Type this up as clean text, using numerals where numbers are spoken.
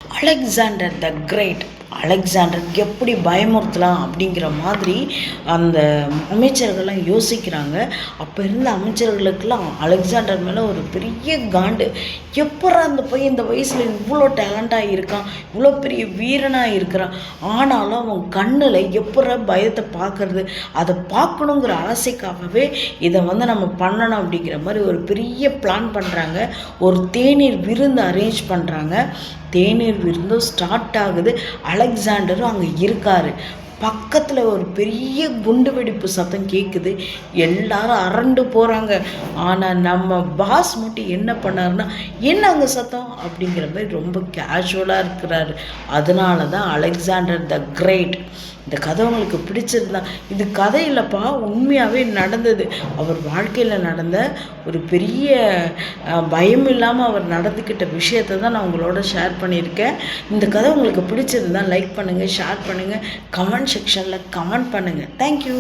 Alexander the great Alexander எப்படி பயமுறுத்தலாம் அப்படிங்கிற மாதிரி அந்த அமைச்சர்கள்லாம் யோசிக்கிறாங்க. அப்போ இருந்த அமைச்சர்களுக்கெல்லாம் அலெக்சாண்டர் மேலே ஒரு பெரிய காண்டு. எப்படா அந்த பையன் இந்த வயசில் இவ்வளோ டேலண்டாக இருக்கான், இவ்வளோ பெரிய வீரனாக இருக்கிறான், ஆனாலும் அவன் கண்ணில் எப்படா பயத்தை பார்க்கறது, அதை பார்க்கணுங்கிற ஆசைக்காகவே இதை நம்ம பண்ணணும் அப்படிங்கிற மாதிரி ஒரு பெரிய பிளான் பண்ணுறாங்க. ஒரு தேநீர் விருந்து அரேஞ்ச் பண்ணுறாங்க. தேநீர் விருந்தும் ஸ்டார்ட் ஆகுது. அலெக்சாண்டரும் அங்கே இருக்கார். பக்கத்தில் ஒரு பெரிய குண்டு வெடிப்பு சத்தம் கேட்குது. எல்லாரும் அரண்டு போகிறாங்க. ஆனால் நம்ம பாஸ் மட்டும் என்ன பண்ணாருன்னா, என்ன அங்கே சத்தம் அப்படிங்கிற மாதிரி ரொம்ப கேஷுவலாக இருக்கிறாரு. அதனால தான் அலெக்சாண்டர் த கிரேட். இந்த கதை உங்களுக்கு பிடிச்சிருந்தா, இது கதை இல்லைப்பா, உண்மையாகவே நடந்தது. அவர் வாழ்க்கையில் நடந்த ஒரு பெரிய பயம் இல்லாமல் அவர் நடந்துக்கிட்ட விஷயத்தை தான் நான் உங்களோட ஷேர் பண்ணியிருக்கேன். இந்த கதை உங்களுக்கு பிடிச்சிருந்தா லைக் பண்ணுங்கள், ஷேர் பண்ணுங்கள், கமெண்ட் செக்ஷனில் கமெண்ட் பண்ணுங்கள். தேங்க்யூ.